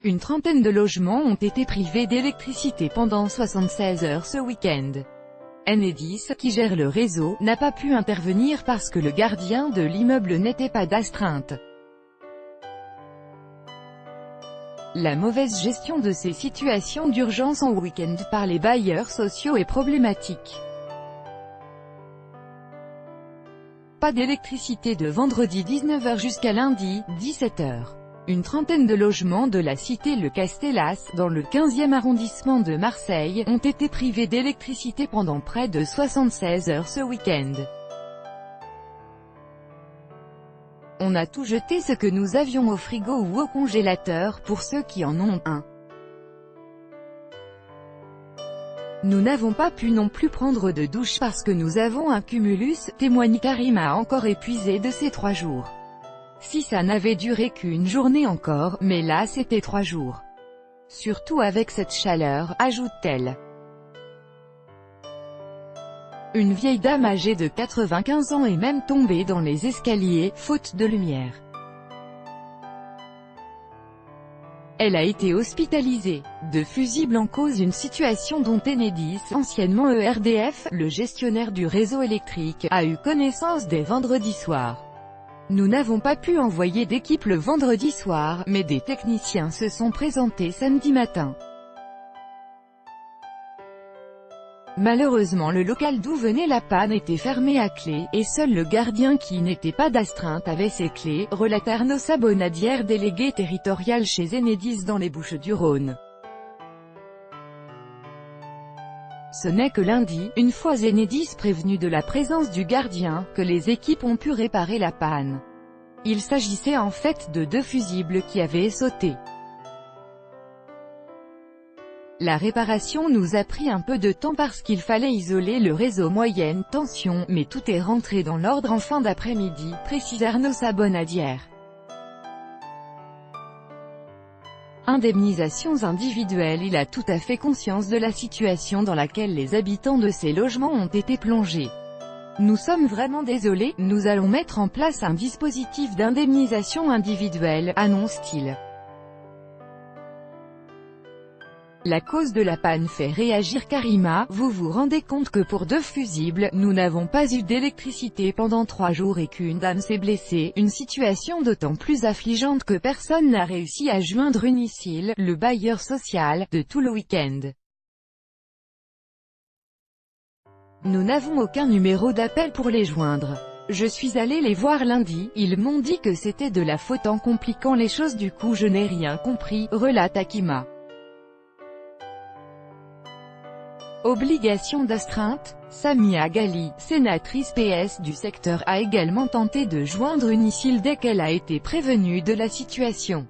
Une trentaine de logements ont été privés d'électricité pendant 76 heures ce week-end. Enedis, qui gère le réseau, n'a pas pu intervenir parce que le gardien de l'immeuble n'était pas d'astreinte. La mauvaise gestion de ces situations d'urgence en week-end par les bailleurs sociaux est problématique. Pas d'électricité de vendredi 19 h jusqu'à lundi, 17 h. Une trentaine de logements de la cité Le Castellas, dans le 15e arrondissement de Marseille, ont été privés d'électricité pendant près de 76 heures ce week-end. On a tout jeté ce que nous avions au frigo ou au congélateur, pour ceux qui en ont un. Nous n'avons pas pu non plus prendre de douche parce que nous avons un cumulus, témoigne Karima, encore épuisé de ces 3 jours. Si ça n'avait duré qu'une journée encore, mais là c'était 3 jours. Surtout avec cette chaleur, ajoute-t-elle. Une vieille dame âgée de 95 ans est même tombée dans les escaliers, faute de lumière. Elle a été hospitalisée. De fusibles en cause, une situation dont Enedis, anciennement ERDF, le gestionnaire du réseau électrique, a eu connaissance dès vendredi soir. Nous n'avons pas pu envoyer d'équipe le vendredi soir, mais des techniciens se sont présentés samedi matin. Malheureusement le local d'où venait la panne était fermé à clé, et seul le gardien qui n'était pas d'astreinte avait ses clés, relate Arnaud Sabonadière, délégué territorial chez Enedis dans les Bouches-du-Rhône. Ce n'est que lundi, une fois Enedis prévenu de la présence du gardien, que les équipes ont pu réparer la panne. Il s'agissait en fait de 2 fusibles qui avaient sauté. La réparation nous a pris un peu de temps parce qu'il fallait isoler le réseau moyenne tension, mais tout est rentré dans l'ordre en fin d'après-midi, précise Arnaud Sabonadière. Indemnisations individuelles. Il a tout à fait conscience de la situation dans laquelle les habitants de ces logements ont été plongés. Nous sommes vraiment désolés, nous allons mettre en place un dispositif d'indemnisation individuelle, annonce-t-il. La cause de la panne fait réagir Karima. Vous vous rendez compte que pour 2 fusibles, nous n'avons pas eu d'électricité pendant 3 jours et qu'une dame s'est blessée, une situation d'autant plus affligeante que personne n'a réussi à joindre Unicil, le bailleur social, de tout le week-end. Nous n'avons aucun numéro d'appel pour les joindre. Je suis allé les voir lundi, ils m'ont dit que c'était de la faute en compliquant les choses, du coup je n'ai rien compris, relate Akima. Obligation d'astreinte. Samia Ghali, sénatrice PS du secteur, a également tenté de joindre Unicil dès qu'elle a été prévenue de la situation.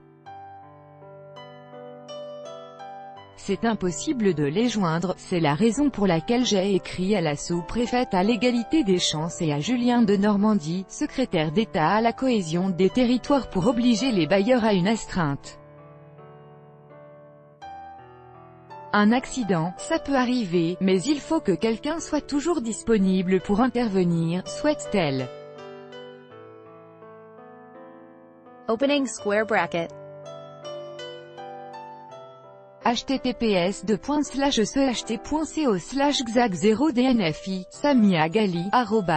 C'est impossible de les joindre, c'est la raison pour laquelle j'ai écrit à la sous-préfète à l'égalité des chances et à Julien de Normandie, secrétaire d'État à la cohésion des territoires, pour obliger les bailleurs à une astreinte. Un accident, ça peut arriver, mais il faut que quelqu'un soit toujours disponible pour intervenir, souhaite-t-elle. Opening square bracket. https://cht.co/xac0dnfi, Samia Ghali,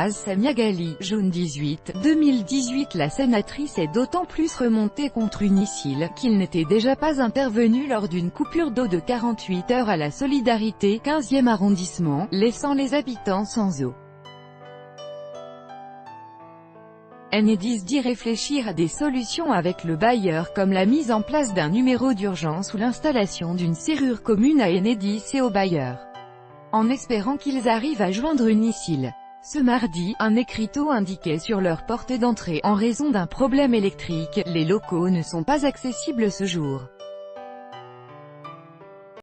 Samia Ghali, Jaune 18, 2018. La sénatrice est d'autant plus remontée contre Unicil, qu'il n'était déjà pas intervenu lors d'une coupure d'eau de 48 heures à la Solidarité, 15e arrondissement, laissant les habitants sans eau. Enedis dit réfléchir à des solutions avec le bailleur, comme la mise en place d'un numéro d'urgence ou l'installation d'une serrure commune à Enedis et au bailleur, en espérant qu'ils arrivent à joindre Unicil. Ce mardi, un écriteau indiquait sur leur porte d'entrée: en raison d'un problème électrique, les locaux ne sont pas accessibles ce jour.